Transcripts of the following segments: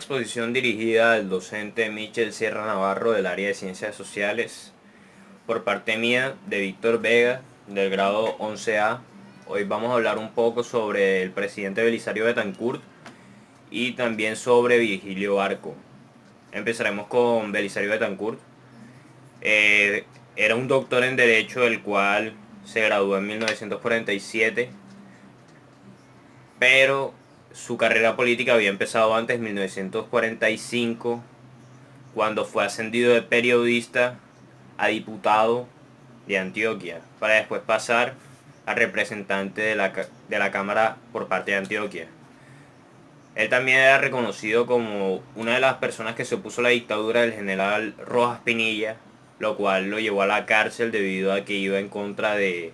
Exposición dirigida al docente Michel Sierra Navarro del área de Ciencias Sociales por parte mía de Víctor Vega del grado 11A. Hoy vamos a hablar un poco sobre el presidente Belisario Betancourt y también sobre Virgilio Barco. Empezaremos con Belisario Betancourt. Era un doctor en Derecho, el cual se graduó en 1947, pero su carrera política había empezado antes, en 1945, cuando fue ascendido de periodista a diputado de Antioquia, para después pasar a representante de la Cámara por parte de Antioquia. Él también era reconocido como una de las personas que se opuso a la dictadura del general Rojas Pinilla, lo cual lo llevó a la cárcel debido a que iba en contra de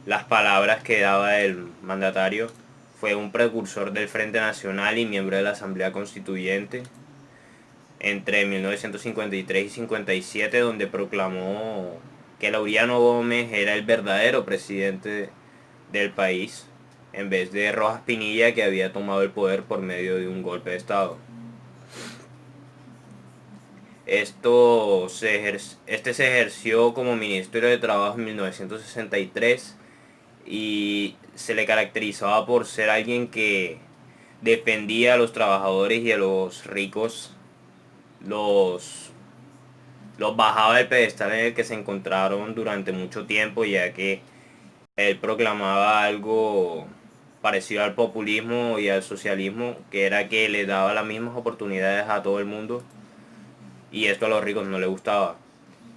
las palabras que daba el mandatario. Fue un precursor del Frente Nacional y miembro de la Asamblea Constituyente entre 1953 y 57, donde proclamó que Laureano Gómez era el verdadero presidente del país, en vez de Rojas Pinilla, que había tomado el poder por medio de un golpe de Estado. Este se ejerció como ministro de Trabajo en 1963 y se le caracterizaba por ser alguien que defendía a los trabajadores y a los ricos, los bajaba del pedestal en el que se encontraron durante mucho tiempo, ya que él proclamaba algo parecido al populismo y al socialismo, que era que le daba las mismas oportunidades a todo el mundo, y esto a los ricos no le gustaba.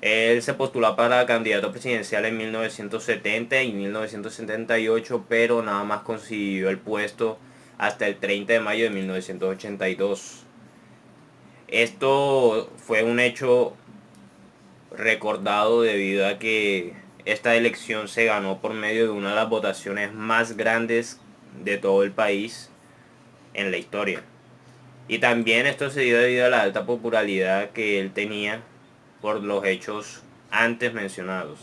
Él se postuló para candidato presidencial en 1970 y 1978, pero nada más consiguió el puesto hasta el 30 de mayo de 1982. Esto fue un hecho recordado debido a que esta elección se ganó por medio de una de las votaciones más grandes de todo el país en la historia. Y también esto se dio debido a la alta popularidad que él tenía por los hechos antes mencionados.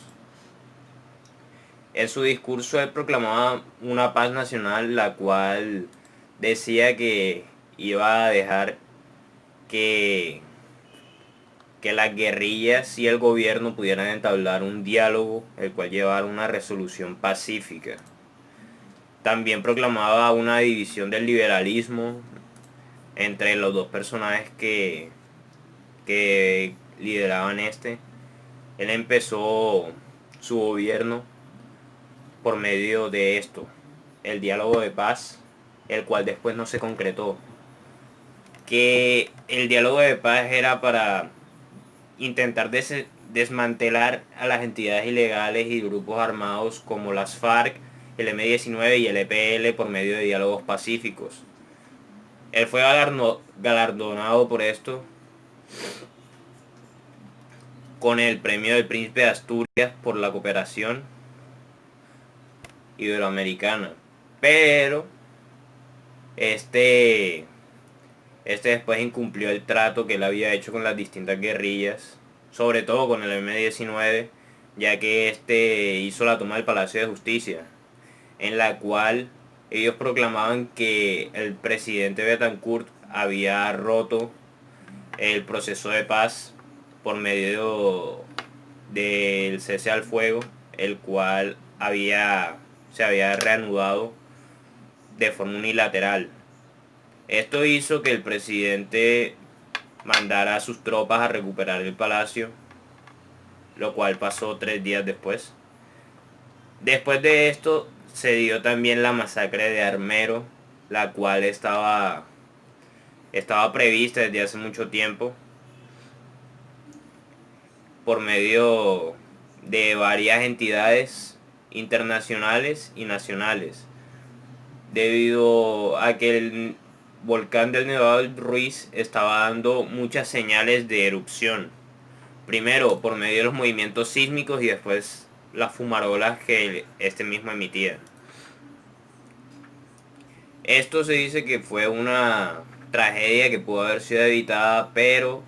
En su discurso él proclamaba una paz nacional, la cual decía que iba a dejar que las guerrillas y el gobierno pudieran entablar un diálogo el cual llevara una resolución pacífica. También proclamaba una división del liberalismo entre los dos personajes que lideraban este. Él empezó su gobierno por medio de esto, el diálogo de paz, el cual después no se concretó. Que el diálogo de paz era para intentar desmantelar a las entidades ilegales y grupos armados como las FARC, el M-19 y el EPL por medio de diálogos pacíficos. Él fue galardonado por esto con el premio del Príncipe de Asturias por la cooperación iberoamericana. Pero este, este después incumplió el trato que él había hecho con las distintas guerrillas, sobre todo con el M-19, ya que este hizo la toma del Palacio de Justicia, en la cual ellos proclamaban que el presidente Betancourt había roto el proceso de paz por medio del cese al fuego, el cual se había reanudado de forma unilateral. Esto hizo que el presidente mandara a sus tropas a recuperar el palacio, lo cual pasó 3 días después. Después de esto se dio también la masacre de Armero, la cual estaba prevista desde hace mucho tiempo por medio de varias entidades internacionales y nacionales, debido a que el volcán del Nevado del Ruiz estaba dando muchas señales de erupción. Primero por medio de los movimientos sísmicos y después las fumarolas que este mismo emitía. Esto se dice que fue una tragedia que pudo haber sido evitada, pero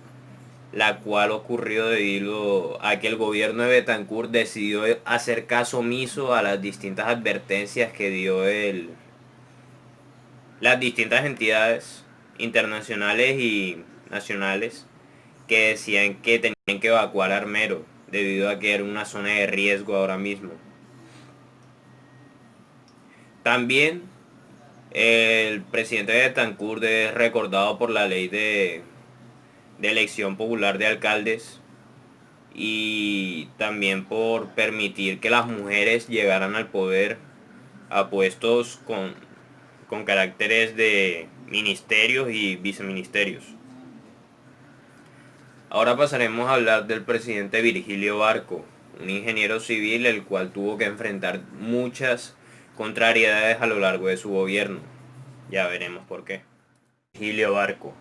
la cual ocurrió debido a que el gobierno de Betancourt decidió hacer caso omiso a las distintas advertencias que dio las distintas entidades internacionales y nacionales que decían que tenían que evacuar Armero debido a que era una zona de riesgo ahora mismo. También el presidente de Betancourt es recordado por la ley de elección popular de alcaldes y también por permitir que las mujeres llegaran al poder a puestos con caracteres de ministerios y viceministerios. Ahora pasaremos a hablar del presidente Virgilio Barco, un ingeniero civil el cual tuvo que enfrentar muchas contrariedades a lo largo de su gobierno. Ya veremos por qué. Virgilio Barco,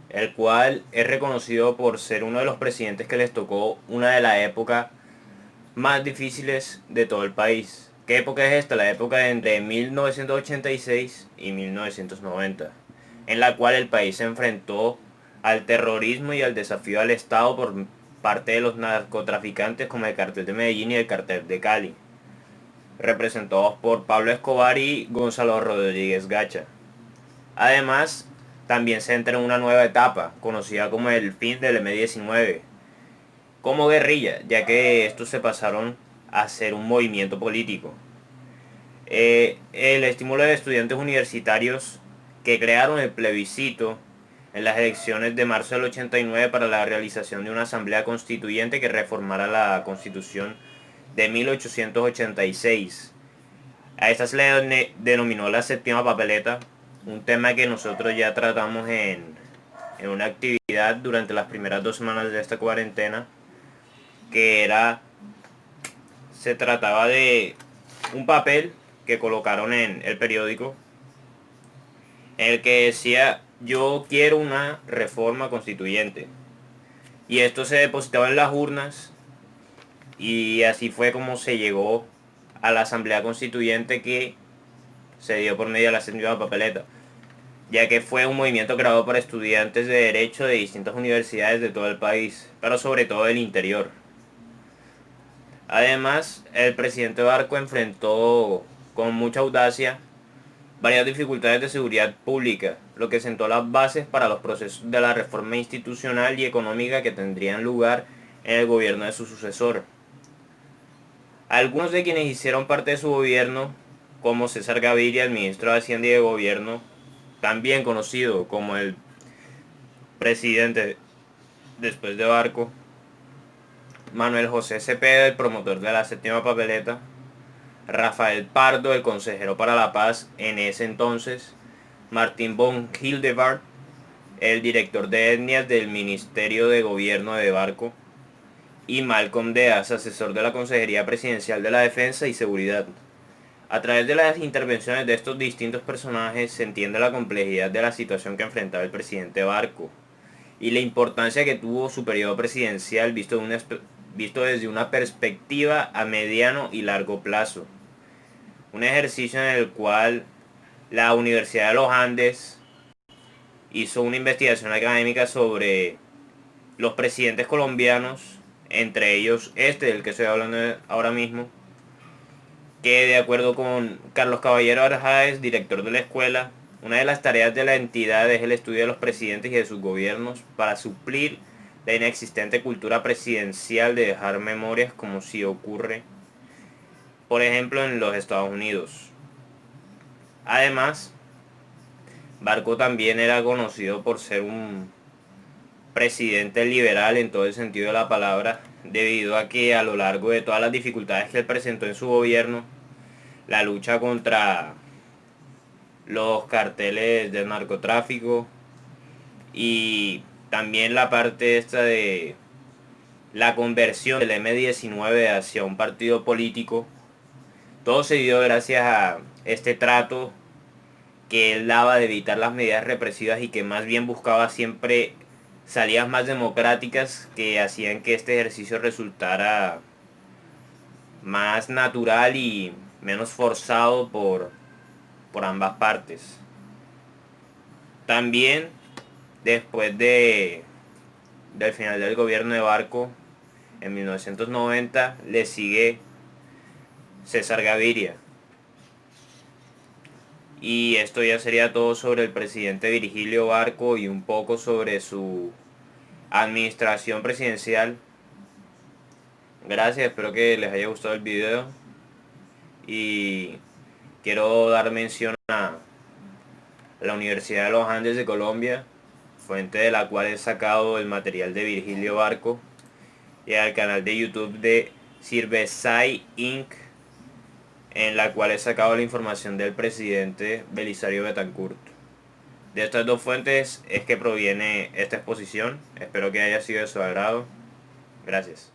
el cual es reconocido por ser uno de los presidentes que les tocó una de las épocas más difíciles de todo el país. ¿Qué época es esta? La época de entre 1986 y 1990, en la cual el país se enfrentó al terrorismo y al desafío al Estado por parte de los narcotraficantes como el cartel de Medellín y el cartel de Cali, representados por Pablo Escobar y Gonzalo Rodríguez Gacha. Además, también se entra en una nueva etapa, conocida como el fin del M-19, como guerrilla, ya que estos se pasaron a ser un movimiento político. El estímulo de estudiantes universitarios que crearon el plebiscito en las elecciones de marzo del 89 para la realización de una asamblea constituyente que reformara la constitución de 1886. A esta se le denominó la séptima papeleta, un tema que nosotros ya tratamos en una actividad durante las primeras 2 semanas de esta cuarentena, que se trataba de un papel que colocaron en el periódico en el que decía: yo quiero una reforma constituyente, y esto se depositaba en las urnas y así fue como se llegó a la asamblea constituyente que se dio por medio de la séptima papeleta, ya que fue un movimiento creado por estudiantes de derecho de distintas universidades de todo el país, pero sobre todo del interior. Además, el presidente Barco enfrentó con mucha audacia varias dificultades de seguridad pública, lo que sentó las bases para los procesos de la reforma institucional y económica que tendrían lugar en el gobierno de su sucesor. Algunos de quienes hicieron parte de su gobierno, como César Gaviria, el ministro de Hacienda y de Gobierno, también conocido como el presidente después de Barco, Manuel José Cepeda, el promotor de la séptima papeleta, Rafael Pardo, el consejero para la paz en ese entonces, Martín von Hildebrandt, el director de etnias del Ministerio de Gobierno de Barco, y Malcolm Deas, asesor de la Consejería Presidencial de la Defensa y Seguridad. A través de las intervenciones de estos distintos personajes se entiende la complejidad de la situación que enfrentaba el presidente Barco y la importancia que tuvo su periodo presidencial visto desde una perspectiva a mediano y largo plazo. Un ejercicio en el cual la Universidad de los Andes hizo una investigación académica sobre los presidentes colombianos, entre ellos del que estoy hablando ahora mismo, que de acuerdo con Carlos Caballero Arjáez, director de la escuela, una de las tareas de la entidad es el estudio de los presidentes y de sus gobiernos para suplir la inexistente cultura presidencial de dejar memorias, como si ocurre, por ejemplo, en los Estados Unidos. Además, Barco también era conocido por ser un presidente liberal en todo el sentido de la palabra, debido a que a lo largo de todas las dificultades que él presentó en su gobierno, la lucha contra los carteles del narcotráfico y también la parte esta de la conversión del M-19 hacia un partido político, todo se dio gracias a este trato que él daba de evitar las medidas represivas y que más bien buscaba siempre salidas más democráticas que hacían que este ejercicio resultara más natural y menos forzado por ambas partes. También después del final del gobierno de Barco en 1990 le sigue César Gaviria, Y esto ya sería todo sobre el presidente Virgilio Barco y un poco sobre su administración presidencial. Gracias, espero que les haya gustado el video. Y quiero dar mención a la Universidad de los Andes de Colombia, fuente de la cual he sacado el material de Virgilio Barco, y al canal de YouTube de Sirvesai Inc., en la cual he sacado la información del presidente Belisario Betancourt. De estas dos fuentes es que proviene esta exposición. Espero que haya sido de su agrado. Gracias.